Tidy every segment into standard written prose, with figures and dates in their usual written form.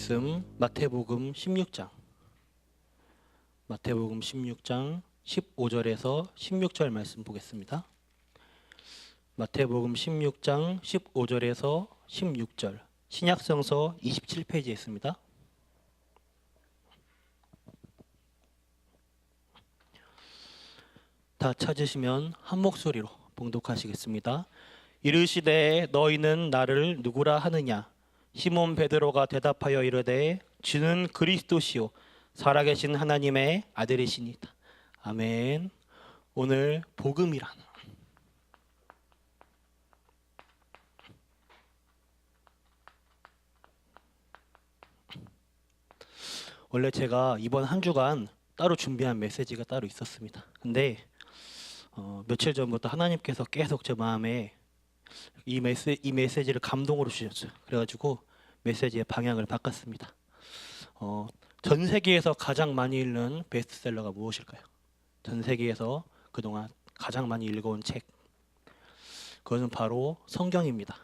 말씀 마태복음 16장 15절에서 16절 말씀 보겠습니다. 마태복음 16장 15절에서 16절 신약성서 27페이지에 있습니다. 다 찾으시면 한 목소리로 봉독하시겠습니다. 이르시되 너희는 나를 누구라 하느냐? 시몬 베드로가 대답하여 이르되 주는 그리스도시요 살아계신 하나님의 아들이시니이다. 아멘. 오늘 복음이란 원래 제가 이번 한 주간 따로 준비한 메시지가 따로 있었습니다. 근데 며칠 전부터 하나님께서 계속 제 마음에 이 메시지를 감동으로 주셨어요. 그래가지고 메시지의 방향을 바꿨습니다. 전 세계에서 가장 많이 읽는 베스트셀러가 무엇일까요? 전 세계에서 그동안 가장 많이 읽어온 책. 그것은 바로 성경입니다.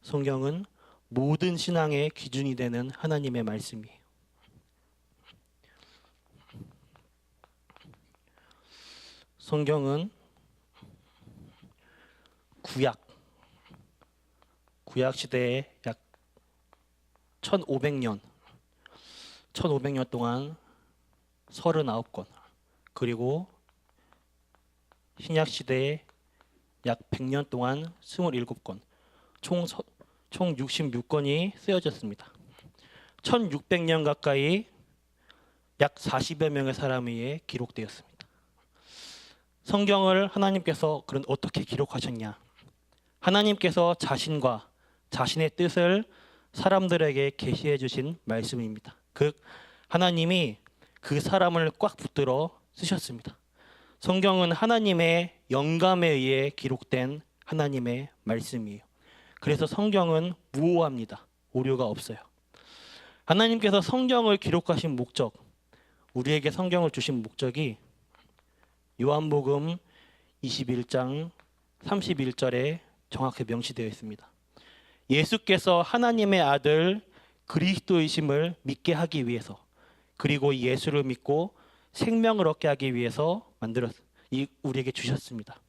성경은 모든 신앙의 기준이 되는 하나님의 말씀이에요. 성경은 구약 시대에 약 1500년 동안 39권, 그리고 신약 시대에 약 100년 동안 27권, 총 66권이 쓰여졌습니다. 1600년 가까이 약 40여 명의 사람에 의해 기록되었습니다. 성경을 하나님께서 그런 어떻게 기록하셨냐? 하나님께서 자신의 뜻을 사람들에게 계시해 주신 말씀입니다. 즉 하나님이 그 사람을 꽉 붙들어 쓰셨습니다. 성경은 하나님의 영감에 의해 기록된 하나님의 말씀이에요. 그래서 성경은 무오합니다. 오류가 없어요. 하나님께서 성경을 기록하신 목적, 우리에게 성경을 주신 목적이 요한복음 21장 31절에 정확히 명시되어 있습니다. 예수께서 하나님의 아들 그리스도이심을 믿게 하기 위해서, 그리고 예수를 믿고 생명을 얻게 하기 위해서 우리에게 주셨습니다.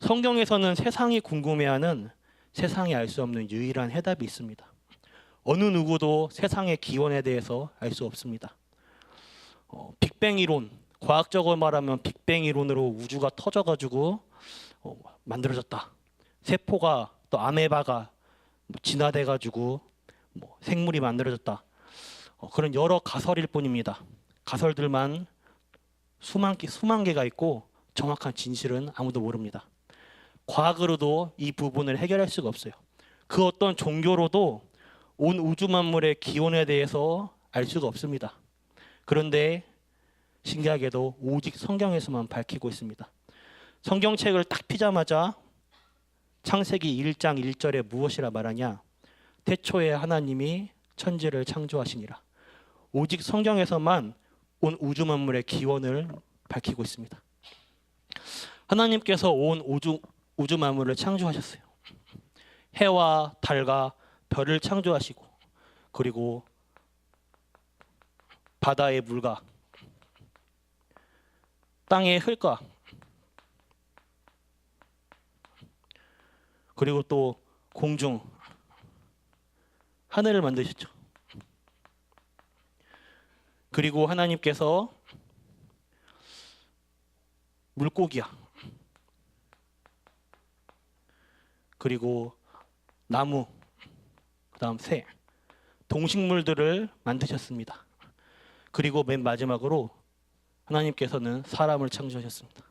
성경에서는 세상이 궁금해하는, 세상이 알 수 없는 유일한 해답이 있습니다. 어느 누구도 세상의 기원에 대해서 알 수 없습니다. 빅뱅 이론, 과학적으로 말하면 빅뱅 이론으로 우주가 터져가지고 만들어졌다. 세포가 또 아메바가 진화돼가지고 생물이 만들어졌다. 그런 여러 가설일 뿐입니다. 가설들만 수만 개가 있고 정확한 진실은 아무도 모릅니다. 과학으로도 이 부분을 해결할 수가 없어요. 그 어떤 종교로도 온 우주 만물의 기원에 대해서 알 수가 없습니다. 그런데 신기하게도 오직 성경에서만 밝히고 있습니다. 성경책을 딱 피자마자 창세기 1장 1절에 무엇이라 말하냐? 태초에 하나님이 천지를 창조하시니라. 오직 성경에서만 온 우주 만물의 기원을 밝히고 있습니다. 하나님께서 온 우주 만물을 창조하셨어요. 해와 달과 별을 창조하시고, 그리고 바다의 물과 땅의 흙과, 그리고 또 공중 하늘을 만드셨죠. 그리고 하나님께서 물고기야, 그리고 나무, 그다음 새, 동식물들을 만드셨습니다. 그리고 맨 마지막으로 하나님께서는 사람을 창조하셨습니다.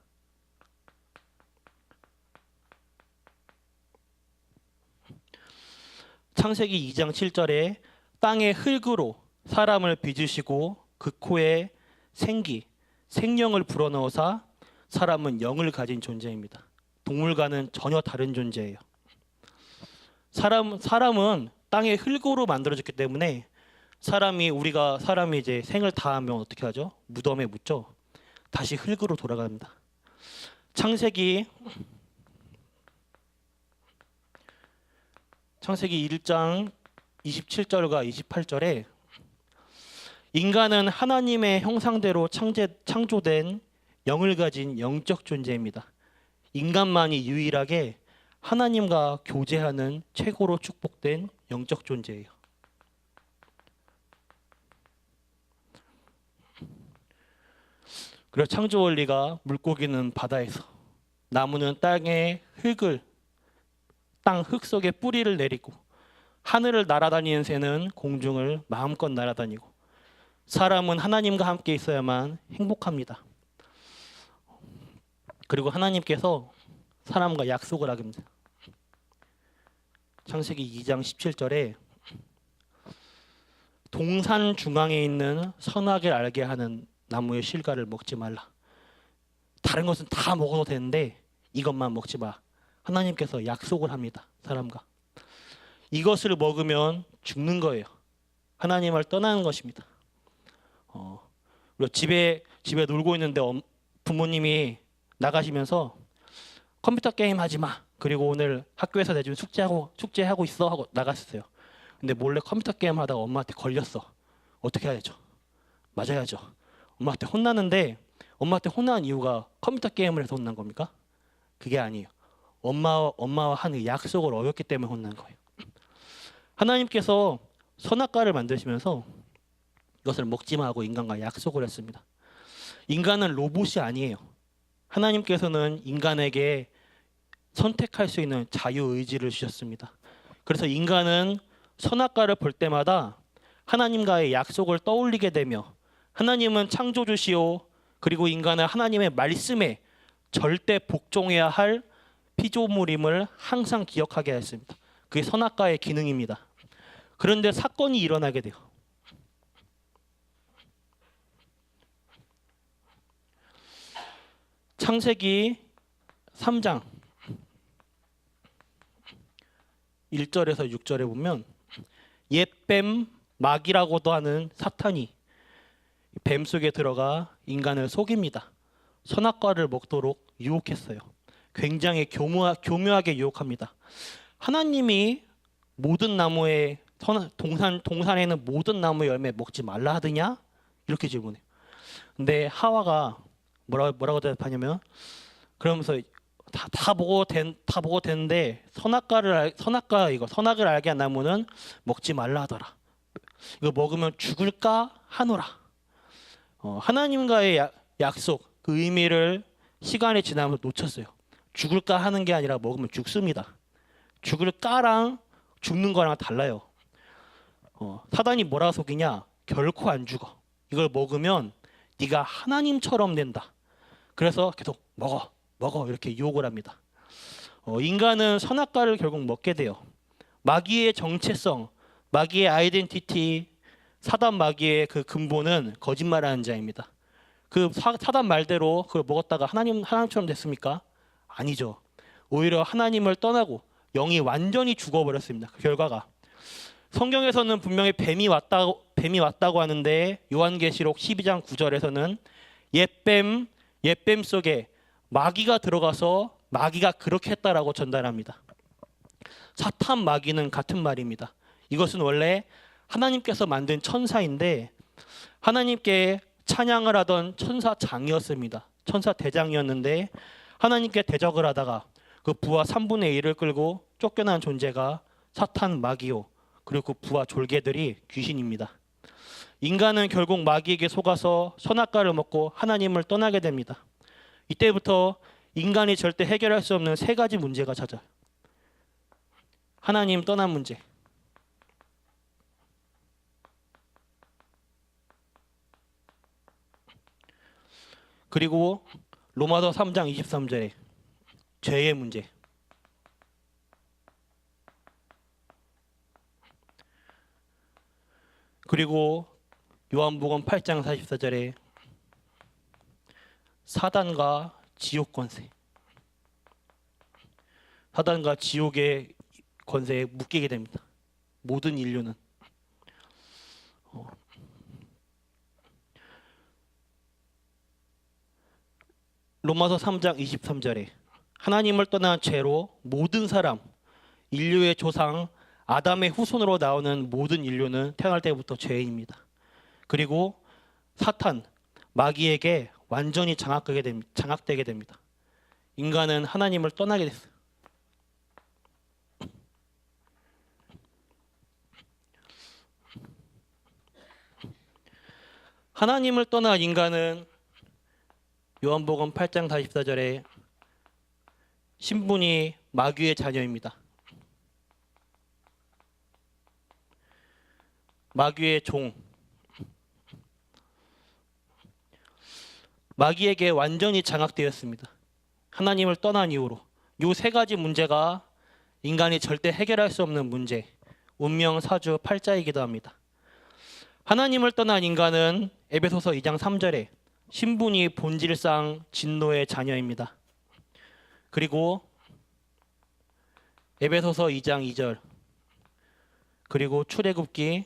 창세기 2장 7절에 땅의 흙으로 사람을 빚으시고 그 코에 생명을 불어넣으사 사람은 영을 가진 존재입니다. 동물과는 전혀 다른 존재예요. 사람은 땅의 흙으로 만들어졌기 때문에 사람이 이제 생을 다하면 어떻게 하죠? 무덤에 묻죠. 다시 흙으로 돌아갑니다. 창세기 1장 27절과 28절에 인간은 하나님의 형상대로 창조된 영을 가진 영적 존재입니다. 인간만이 유일하게 하나님과 교제하는 최고로 축복된 영적 존재예요. 그래서 창조 원리가 물고기는 바다에서, 나무는 땅의 땅 흙 속에 뿌리를 내리고, 하늘을 날아다니는 새는 공중을 마음껏 날아다니고, 사람은 하나님과 함께 있어야만 행복합니다. 그리고 하나님께서 사람과 약속을 하게 됩니다. 창세기 2장 17절에 동산 중앙에 있는 선악을 알게 하는 나무의 실과를 먹지 말라. 다른 것은 다 먹어도 되는데 이것만 먹지 마. 하나님께서 약속을 합니다. 사람과. 이것을 먹으면 죽는 거예요. 하나님을 떠나는 것입니다. 집에 놀고 있는데 부모님이 나가시면서 컴퓨터 게임 하지 마. 그리고 오늘 학교에서 내준 숙제하고 있어 하고 나갔어요. 근데 몰래 컴퓨터 게임 하다가 엄마한테 걸렸어. 어떻게 해야 되죠? 맞아야죠. 엄마한테 혼나는데 엄마한테 혼난 이유가 컴퓨터 게임을 해서 혼난 겁니까? 그게 아니에요. 엄마와 한 약속을 어겼기 때문에 혼난 거예요. 하나님께서 선악과를 만드시면서 이것을 먹지 마 하고 인간과 약속을 했습니다. 인간은 로봇이 아니에요. 하나님께서는 인간에게 선택할 수 있는 자유의지를 주셨습니다. 그래서 인간은 선악과를 볼 때마다 하나님과의 약속을 떠올리게 되며, 하나님은 창조주시오, 그리고 인간은 하나님의 말씀에 절대 복종해야 할 피조물임을 항상 기억하게 했습니다. 그게 선악과의 기능입니다. 그런데 사건이 일어나게 돼요. 창세기 3장 1절에서 6절에 보면 옛뱀 마귀라고도 하는 사탄이 뱀 속에 들어가 인간을 속입니다. 선악과를 먹도록 유혹했어요. 굉장히 교묘하게 유혹합니다. 하나님이 모든 나무의 동산에 있는 모든 나무 열매 먹지 말라 하더냐? 이렇게 질문해요. 근데 하와가 뭐라고 대답하냐면, 그러면서 다 보고 되는데 선악을 알게 한 나무는 먹지 말라 하더라. 이거 먹으면 죽을까 하노라. 하나님과의 약속, 그 의미를 시간이 지나면서 놓쳤어요. 죽을까 하는 게 아니라 먹으면 죽습니다. 죽을까랑 죽는 거랑 달라요. 사단이 뭐라 속이냐? 결코 안 죽어. 이걸 먹으면 네가 하나님처럼 된다. 그래서 계속 먹어 이렇게 유혹을 합니다. 인간은 선악과를 결국 먹게 돼요. 마귀의 정체성, 마귀의 아이덴티티, 사단 마귀의 그 근본은 거짓말하는 자입니다. 그 사단 말대로 그걸 먹었다가 하나님처럼 됐습니까? 아니죠. 오히려 하나님을 떠나고 영이 완전히 죽어버렸습니다. 그 결과가. 성경에서는 분명히 뱀이 왔다고 하는데, 요한계시록 12장 9절에서는 옛뱀 속에 마귀가 들어가서 마귀가 그렇게 했다라고 전달합니다. 사탄 마귀는 같은 말입니다. 이것은 원래 하나님께서 만든 천사인데 하나님께 찬양을 하던 천사장이었습니다. 천사 대장이었는데 하나님께 대적을 하다가 그 부하 3분의 1을 끌고 쫓겨난 존재가 사탄 마귀요, 그리고 그 부하 졸개들이 귀신입니다. 인간은 결국 마귀에게 속아서 선악과를 먹고 하나님을 떠나게 됩니다. 이때부터 인간이 절대 해결할 수 없는 세 가지 문제가 찾아요. 하나님 떠난 문제, 그리고 로마서 3장 23절에 죄의 문제, 그리고 요한복음 8장 44절에 사단과 지옥 권세, 사단과 지옥의 권세에 묶이게 됩니다. 모든 인류는. 로마서 3장 23절에 하나님을 떠난 죄로 모든 사람, 인류의 조상 아담의 후손으로 나오는 모든 인류는 태어날 때부터 죄인입니다. 그리고 사탄, 마귀에게 완전히 장악되게 됩니다. 인간은 하나님을 떠나게 됐어요. 하나님을 떠난 인간은 요한복음 8장 44절에 신분이 마귀의 자녀입니다. 마귀의 종. 마귀에게 완전히 장악되었습니다. 하나님을 떠난 이후로. 이 세 가지 문제가 인간이 절대 해결할 수 없는 문제, 운명 사주 팔자이기도 합니다. 하나님을 떠난 인간은 에베소서 2장 3절에 신분이 본질상 진노의 자녀입니다. 그리고 에베소서 2장 2절, 그리고 출애굽기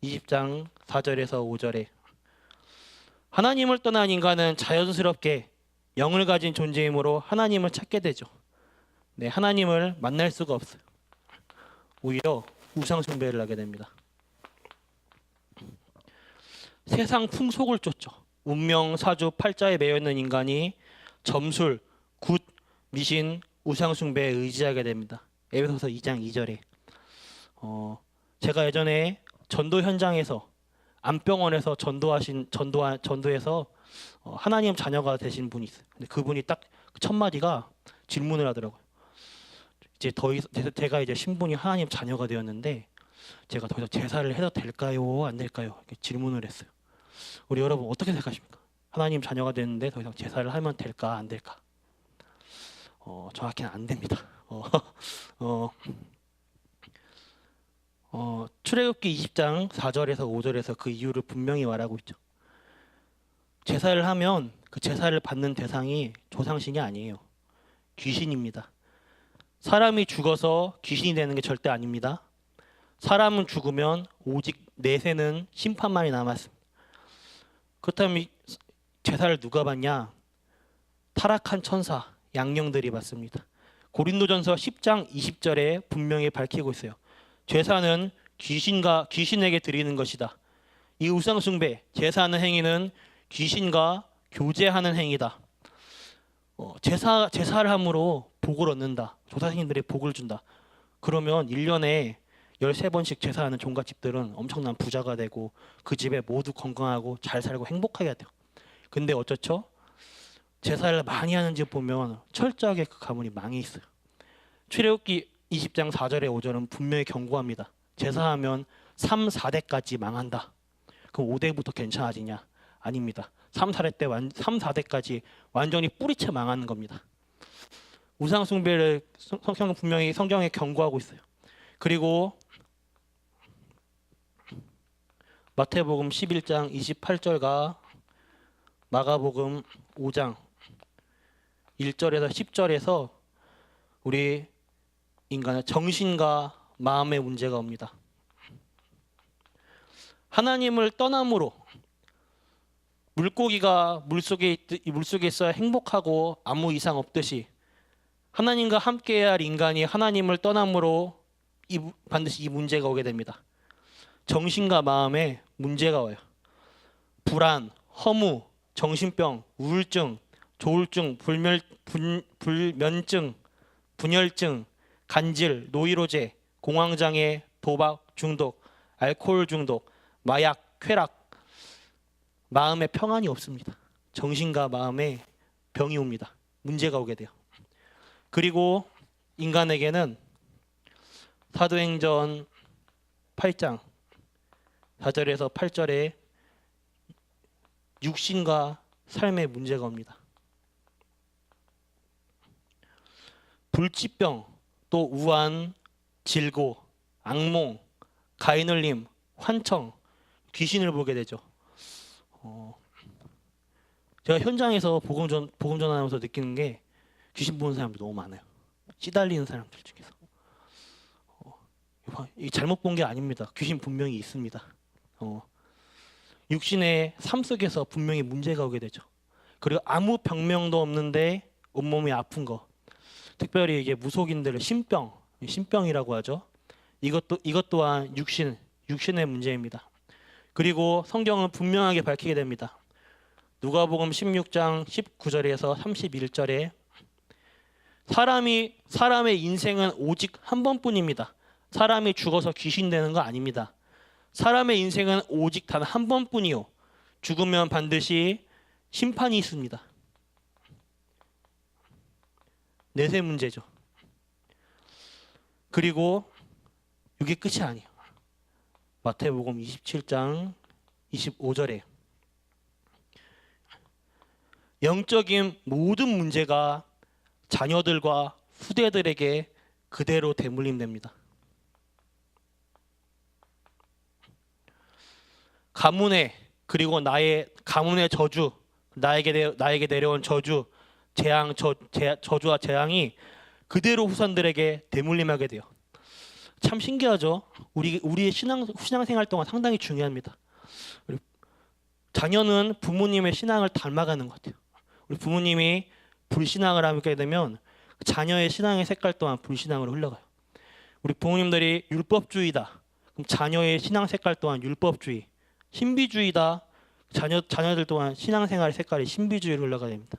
20장 4절에서 5절에 하나님을 떠난 인간은 자연스럽게 영을 가진 존재이므로 하나님을 찾게 되죠. 네, 하나님을 만날 수가 없어요. 오히려 우상 숭배를 하게 됩니다. 세상 풍속을 쫓죠. 운명, 사주, 팔자에 매여 있는 인간이 점술, 굿, 미신, 우상 숭배에 의지하게 됩니다. 에베소서 2장 2절에 제가 예전에 전도 현장에서 안병원에서 전도해서 하나님 자녀가 되신 분이 있어요. 근데 그분이 딱 첫 마디가 질문을 하더라고요. 이제 제가 이제 신분이 하나님 자녀가 되었는데 제가 더 이상 제사를 해도 될까요, 안 될까요? 이렇게 질문을 했어요. 우리 여러분 어떻게 생각하십니까? 하나님 자녀가 됐는데 더 이상 제사를 하면 될까, 안 될까? 정확히는 안 됩니다. 출애굽기 20장 4절에서 5절에서 그 이유를 분명히 말하고 있죠. 제사를 하면 그 제사를 받는 대상이 조상신이 아니에요. 귀신입니다. 사람이 죽어서 귀신이 되는 게 절대 아닙니다. 사람은 죽으면 오직 내세는 심판만이 남았습니다. 그렇다면 제사를 누가 받냐? 타락한 천사, 양령들이 받습니다. 고린도전서 10장 20절에 분명히 밝히고 있어요. 제사는 귀신에게 드리는 것이다. 이 우상 숭배, 제사하는 행위는 귀신과 교제하는 행위다. 제사를 함으로 복을 얻는다. 조상님들이 복을 준다. 그러면 1년에 13번씩 제사하는 종갓집들은 엄청난 부자가 되고 그 집에 모두 건강하고 잘 살고 행복하게 돼요. 근데 어쩌죠? 제사를 많이 하는 집 보면 철저하게 그 가문이 망해 있어요. 출애굽기 20장 4절에 5절은 분명히 경고합니다. 제사하면 3, 4대까지 망한다. 그럼 5대부터 괜찮아지냐? 아닙니다. 3, 4대까지 완전히 뿌리채 망하는 겁니다. 우상 숭배를 분명히 성경에 경고하고 있어요. 그리고 마태복음 11장 28절과 마가복음 5장 1절에서 10절에서 우리 인간의 정신과 마음의 문제가 옵니다. 하나님을 떠남으로 물고기가 물속에 있어야 행복하고 아무 이상 없듯이 하나님과 함께해야 할 인간이 하나님을 떠남으로 반드시 이 문제가 오게 됩니다. 정신과 마음에 문제가 와요. 불안, 허무, 정신병, 우울증, 조울증, 불면증, 분열증, 간질, 노이로제, 공황장애, 도박, 중독, 알코올 중독, 마약, 쾌락, 마음에 평안이 없습니다. 정신과 마음에 병이 옵니다. 문제가 오게 돼요. 그리고 인간에게는 사도행전 8장 4절에서 8절에 육신과 삶의 문제가 옵니다. 불치병, 또 우한, 질고, 악몽, 가인을림, 환청, 귀신을 보게 되죠. 제가 현장에서 복음 전하면서 느끼는 게 귀신 보는 사람들 너무 많아요. 시달리는 사람들 중에서. 이 잘못 본 게 아닙니다. 귀신 분명히 있습니다. 육신의 삶 속에서 분명히 문제가 오게 되죠. 그리고 아무 병명도 없는데 온몸이 아픈 거. 특별히 이게 무속인들의 신병이라고 하죠. 이것 또한 육신의 문제입니다. 그리고 성경은 분명하게 밝히게 됩니다. 누가복음 16장 19절에서 31절에 사람의 인생은 오직 한 번뿐입니다. 사람이 죽어서 귀신 되는 거 아닙니다. 사람의 인생은 오직 단 한 번뿐이요. 죽으면 반드시 심판이 있습니다. 내세 문제죠. 그리고 이게 끝이 아니에요. 마태복음 27장 25절에 영적인 모든 문제가 자녀들과 후대들에게 그대로 대물림됩니다. 가문의 그리고 나의 가문의 저주, 나에게 내려온 저주, 저주와 재앙이 그대로 후손들에게 대물림하게 돼요. 참 신기하죠. 우리의 신앙생활 동안 상당히 중요합니다. 자녀는 부모님의 신앙을 닮아가는 것 같아요. 우리 부모님이 불신앙을 하게 되면 자녀의 신앙의 색깔 또한 불신앙으로 흘러가요. 우리 부모님들이 율법주의다. 그럼 자녀의 신앙 색깔 또한 율법주의. 신비주의다. 자녀들 또한 신앙생활의 색깔이 신비주의로 흘러가야 됩니다.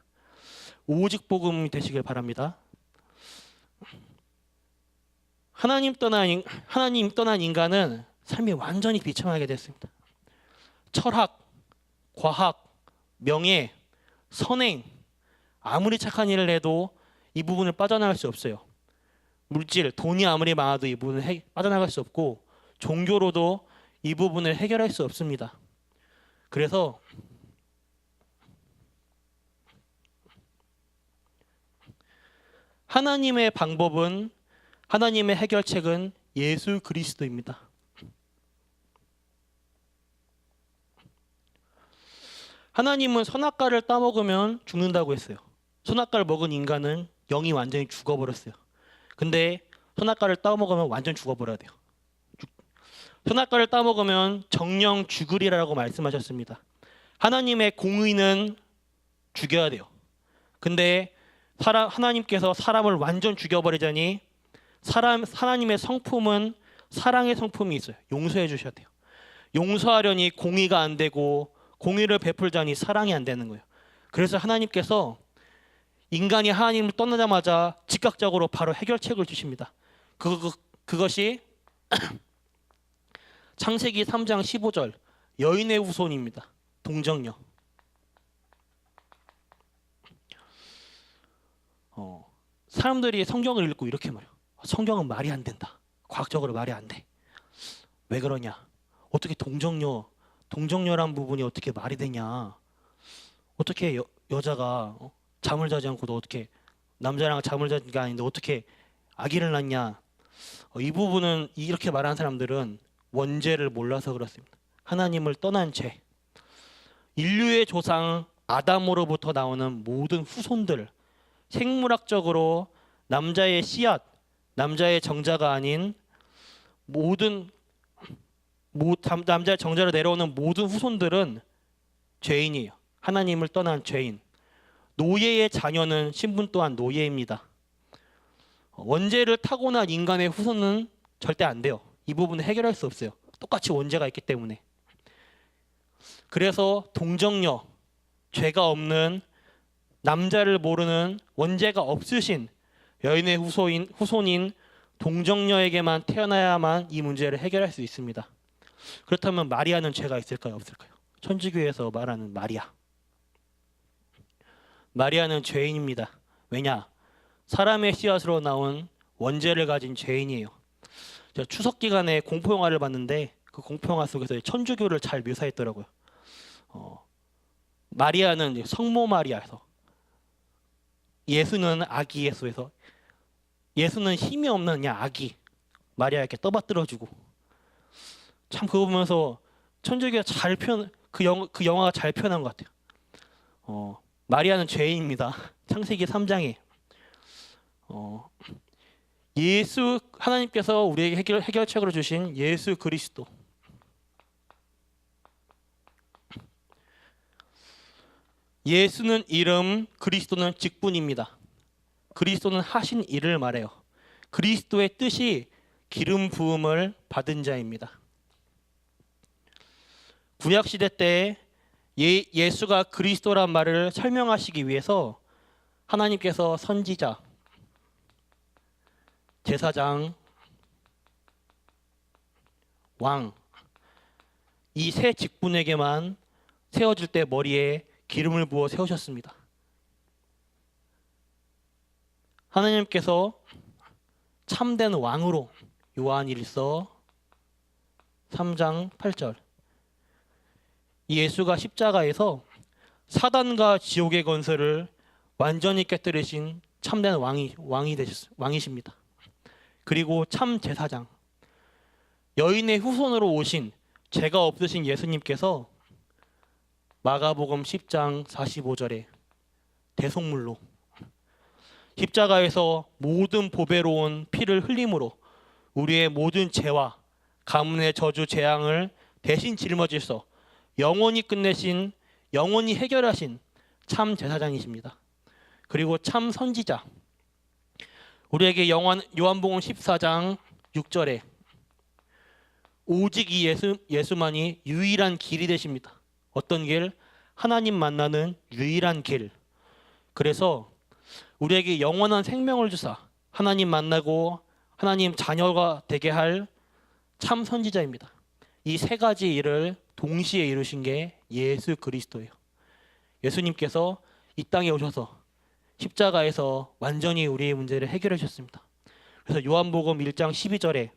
오직 복음이 되시길 바랍니다. 하나님 떠난 인간은 삶이 완전히 비참하게 됐습니다. 철학, 과학, 명예, 선행, 아무리 착한 일을 해도 이 부분을 빠져나갈 수 없어요. 물질, 돈이 아무리 많아도 이 부분을 빠져나갈 수 없고 종교로도 이 부분을 해결할 수 없습니다. 그래서 하나님의 해결책은 예수 그리스도입니다. 하나님은 선악과를 따먹으면 죽는다고 했어요. 선악과를 먹은 인간은 영이 완전히 죽어버렸어요. 근데 선악과를 따먹으면 완전 죽어버려야 돼요. 선악과를 따먹으면 정령 죽으리라고 말씀하셨습니다. 하나님의 공의는 죽여야 돼요. 근데 하나님께서 사람을 완전 죽여버리자니 하나님의 성품은 사랑의 성품이 있어요. 용서해 주셔야 돼요. 용서하려니 공의가 안 되고 공의를 베풀자니 사랑이 안 되는 거예요. 그래서 하나님께서 인간이 하나님을 떠나자마자 즉각적으로 바로 해결책을 주십니다. 그것이 창세기 3장 15절 여인의 후손입니다. 동정녀. 사람들이 성경을 읽고 이렇게 말해요. 성경은 말이 안 된다. 과학적으로 말이 안 돼. 왜 그러냐? 어떻게 동정녀란 부분이 어떻게 말이 되냐? 어떻게 여자가 잠을 자지 않고도 어떻게 남자랑 잠을 자는 게 아닌데 어떻게 아기를 낳냐? 이 부분은 이렇게 말하는 사람들은 원죄를 몰라서 그렇습니다. 하나님을 떠난 죄. 인류의 조상 아담으로부터 나오는 모든 후손들, 생물학적으로 남자의 씨앗, 남자의 정자가 아닌 남자의 정자로 내려오는 모든 후손들은 죄인이에요. 하나님을 떠난 죄인. 노예의 자녀는 신분 또한 노예입니다. 원죄를 타고난 인간의 후손은 절대 안 돼요. 이 부분을 해결할 수 없어요. 똑같이 원죄가 있기 때문에. 그래서 동정녀, 죄가 없는 남자를 모르는 원죄가 없으신 여인의 후손인 동정녀에게만 태어나야만 이 문제를 해결할 수 있습니다. 그렇다면 마리아는 죄가 있을까요? 없을까요? 천주교에서 말하는 마리아는 죄인입니다. 왜냐? 사람의 씨앗으로 나온 원죄를 가진 죄인이에요. 제가 추석 기간에 공포영화를 봤는데 그 공포영화 속에서 천주교를 잘 묘사했더라고요. 마리아는 성모 마리아에서, 예수는 아기 예수에서, 예수는 힘이 없는 그냥 아기 마리아에게 떠받들어주고, 참 그거 보면서 천주교가 그 영화가 잘 표현한 것 같아요. 마리아는 죄인입니다. 창세기 3장에 하나님께서 우리에게 해결책으로 주신 예수 그리스도. 예수는 이름, 그리스도는 직분입니다. 그리스도는 하신 일을 말해요. 그리스도의 뜻이 기름 부음을 받은 자입니다. 구약 시대 때 예수가 그리스도란 말을 설명하시기 위해서 하나님께서 선지자, 제사장, 왕, 이 세 직분에게만 세워질 때 머리에 기름을 부어 세우셨습니다. 하나님께서 참된 왕으로 요한일서 3장 8절 이 예수가 십자가에서 사단과 지옥의 건설을 완전히 깨뜨리신 참된 왕이십니다. 그리고 참 제사장, 여인의 후손으로 오신 죄가 없으신 예수님께서 마가복음 10장 45절에 대속물로 십자가에서 모든 보배로운 피를 흘림으로 우리의 모든 죄와 가문의 저주 재앙을 대신 짊어지셔 영원히 끝내신, 영원히 해결하신 참 제사장이십니다. 그리고 참 선지자, 우리에게 요한복음 14장 6절에 오직 이 예수만이 유일한 길이 되십니다. 어떤 길? 하나님 만나는 유일한 길. 그래서 우리에게 영원한 생명을 주사 하나님 만나고 하나님 자녀가 되게 할 참 선지자입니다. 이 세 가지 일을 동시에 이루신 게 예수 그리스도예요. 예수님께서 이 땅에 오셔서 십자가에서 완전히 우리의 문제를 해결해 주셨습니다. 그래서 요한복음 1장 12절에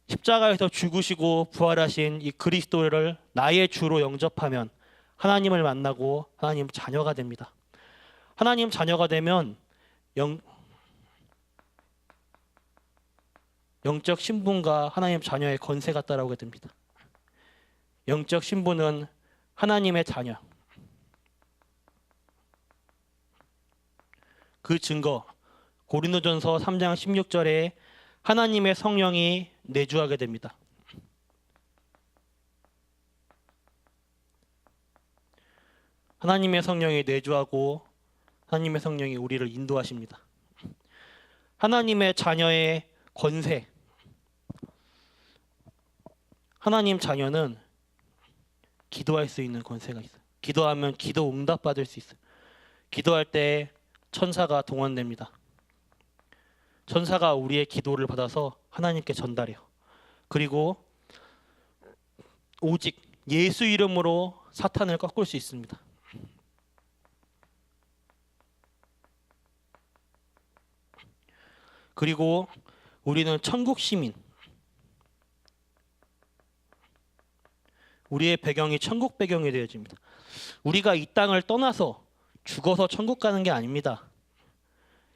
십자가에서 죽으시고 부활하신 이 그리스도를 나의 주로 영접하면 하나님을 만나고 하나님 자녀가 됩니다. 하나님 자녀가 되면 영적 신분과 하나님 자녀의 권세가 따라오게 됩니다. 영적 신분은 하나님의 자녀. 그 증거 고린도전서 3장 16절에 하나님의 성령이 내주하게 됩니다. 하나님의 성령이 내주하고 하나님의 성령이 우리를 인도하십니다. 하나님의 자녀의 권세. 하나님 자녀는 기도할 수 있는 권세가 있어요. 기도하면 기도 응답받을 수 있어요. 기도할 때 천사가 동원됩니다. 천사가 우리의 기도를 받아서 하나님께 전달해요. 그리고 오직 예수 이름으로 사탄을 꺾을 수 있습니다. 그리고 우리는 천국 시민. 우리의 배경이 천국 배경이 되어집니다. 우리가 이 땅을 떠나서 죽어서 천국 가는 게 아닙니다.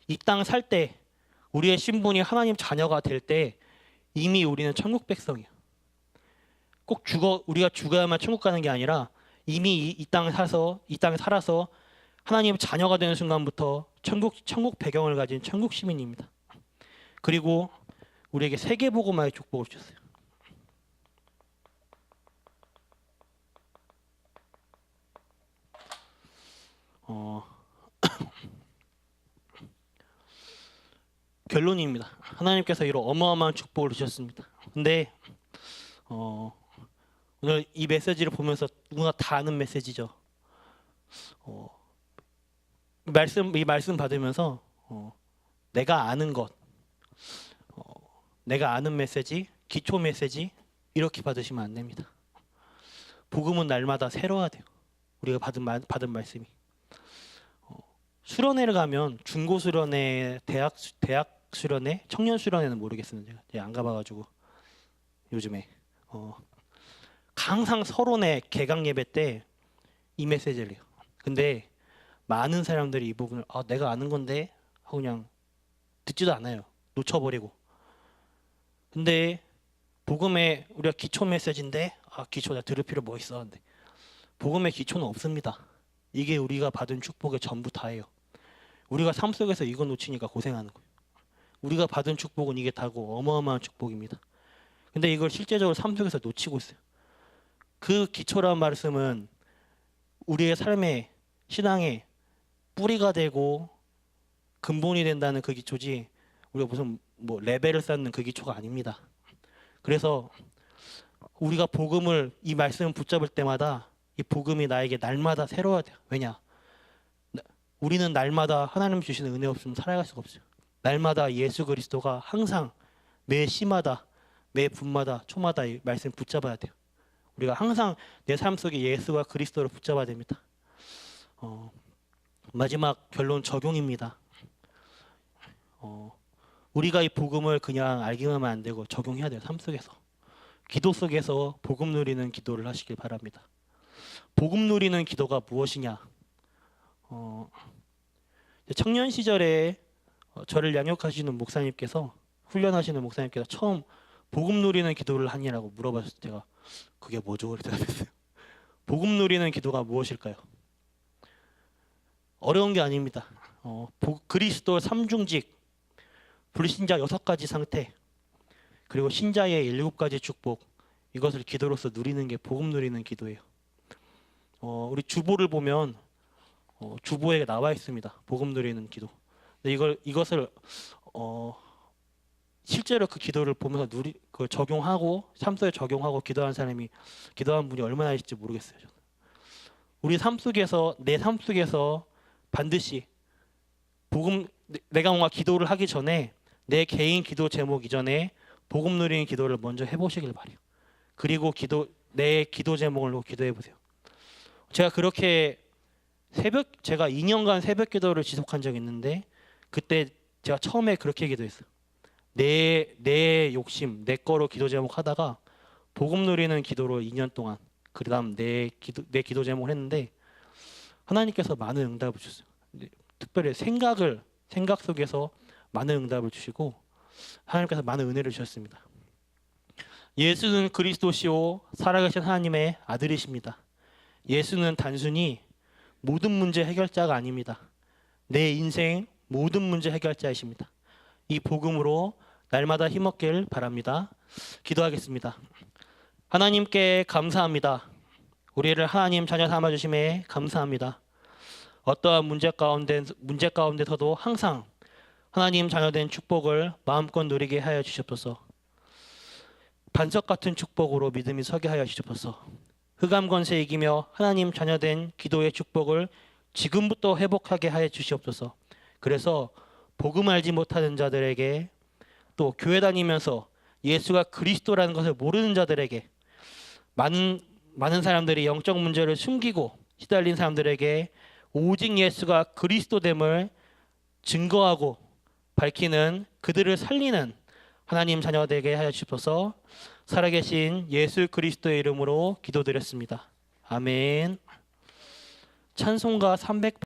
이 땅 살 때 우리의 신분이 하나님 자녀가 될 때 이미 우리는 천국 백성이에요. 꼭 우리가 죽어야만 천국 가는 게 아니라 이미 이 땅에 살아서 하나님 자녀가 되는 순간부터 천국 배경을 가진 천국 시민입니다. 그리고 우리에게 세계복음화의 축복을 주셨어요. 결론입니다. 하나님께서 이런 어마어마한 축복을 주셨습니다. 근데 오늘 이 메시지를 보면서 누구나 다 아는 메시지죠. 이 말씀 받으면서 내가 아는 것, 내가 아는 메시지, 기초 메시지 이렇게 받으시면 안 됩니다. 복음은 날마다 새로워야 돼요. 우리가 받은 말씀이. 수련회를 가면 중고 수련회, 대학 수련회, 청년 수련회는 모르겠어요. 제가 안 가봐가지고 요즘에 항상 서론의 개강 예배 때 이 메시지를 해요. 근데 많은 사람들이 이 부분을 내가 아는 건데 하고 그냥 듣지도 않아요. 놓쳐버리고. 근데 복음의 우리가 기초 메시지인데 기초 내가 들을 필요 뭐 있어? 근데 복음의 기초는 없습니다. 이게 우리가 받은 축복의 전부 다예요. 우리가 삶 속에서 이거 놓치니까 고생하는 거예요. 우리가 받은 축복은 이게 다고 어마어마한 축복입니다. 근데 이걸 실제적으로 삶 속에서 놓치고 있어요. 그 기초라는 말씀은 우리의 삶의 신앙의 뿌리가 되고 근본이 된다는 그 기초지 우리가 무슨 레벨을 쌓는 그 기초가 아닙니다. 그래서 우리가 복음을 이 말씀을 붙잡을 때마다 이 복음이 나에게 날마다 새로워야 돼요. 왜냐? 우리는 날마다 하나님 주시는 은혜 없으면 살아갈 수가 없어요. 날마다 예수 그리스도가 항상 매 시마다 매 분마다 초마다 이 말씀 붙잡아야 돼요. 우리가 항상 내 삶 속에 예수와 그리스도를 붙잡아야 됩니다. 마지막 결론 적용입니다. 우리가 이 복음을 그냥 알기만 하면 안 되고 적용해야 돼요. 삶 속에서. 기도 속에서 복음 누리는 기도를 하시길 바랍니다. 복음 누리는 기도가 무엇이냐? 청년 시절에 저를 양육하시는 목사님께서 훈련하시는 목사님께서 처음 복음 누리는 기도를 하니라고 물어봤을 때 제가 그게 뭐죠? 그렇게 대답했어요. 복음 누리는 기도가 무엇일까요? 어려운 게 아닙니다. 그리스도 삼중직, 불신자 6가지 상태, 그리고 신자의 7가지 축복, 이것을 기도로서 누리는 게 복음 누리는 기도예요. 우리 주보를 보면 주보에 나와 있습니다. 복음 누리는 기도. 근데 이것을 실제로 그 기도를 보면서 그걸 적용하고 삶 속에 적용하고 기도한 분이 얼마나 있을지 모르겠어요. 저는. 우리 삶 속에서 내 삶 속에서 반드시 복음 내가 뭔가 기도를 하기 전에 내 개인 기도 제목 이전에 복음 누리는 기도를 먼저 해보시길 바래요. 그리고 내 기도 제목을 놓고 기도해 보세요. 제가 그렇게 제가 2년간 새벽 기도를 지속한 적이 있는데 그때 제가 처음에 그렇게 기도했어요. 내 욕심, 내 거로 기도 제목 하다가 복음 누리는 기도로 2년 동안 그다음 내 기도 제목을 했는데 하나님께서 많은 응답을 주셨어요. 특별히 생각 속에서 많은 응답을 주시고 하나님께서 많은 은혜를 주셨습니다. 예수는 그리스도시요 살아계신 하나님의 아들이십니다. 예수는 단순히 모든 문제 해결자가 아닙니다. 내 인생 모든 문제 해결자이십니다. 이 복음으로 날마다 힘없길 바랍니다. 기도하겠습니다. 하나님께 감사합니다. 우리를 하나님 자녀 삼아주심에 감사합니다. 어떠한 문제 가운데서도 항상 하나님 자녀된 축복을 마음껏 누리게 하여 주시옵소서. 반석 같은 축복으로 믿음이 서게 하여 주시옵소서. 흑암 권세 이기며 하나님 자녀된 기도의 축복을 지금부터 회복하게 하여 주시옵소서. 그래서 복음 알지 못하는 자들에게 또 교회 다니면서 예수가 그리스도라는 것을 모르는 자들에게 많은 사람들이 영적 문제를 숨기고 시달린 사람들에게 오직 예수가 그리스도됨을 증거하고 밝히는 그들을 살리는 하나님 자녀 되게 하여 주셔서 살아계신 예수 그리스도의 이름으로 기도드렸습니다. 아멘. 찬송가 300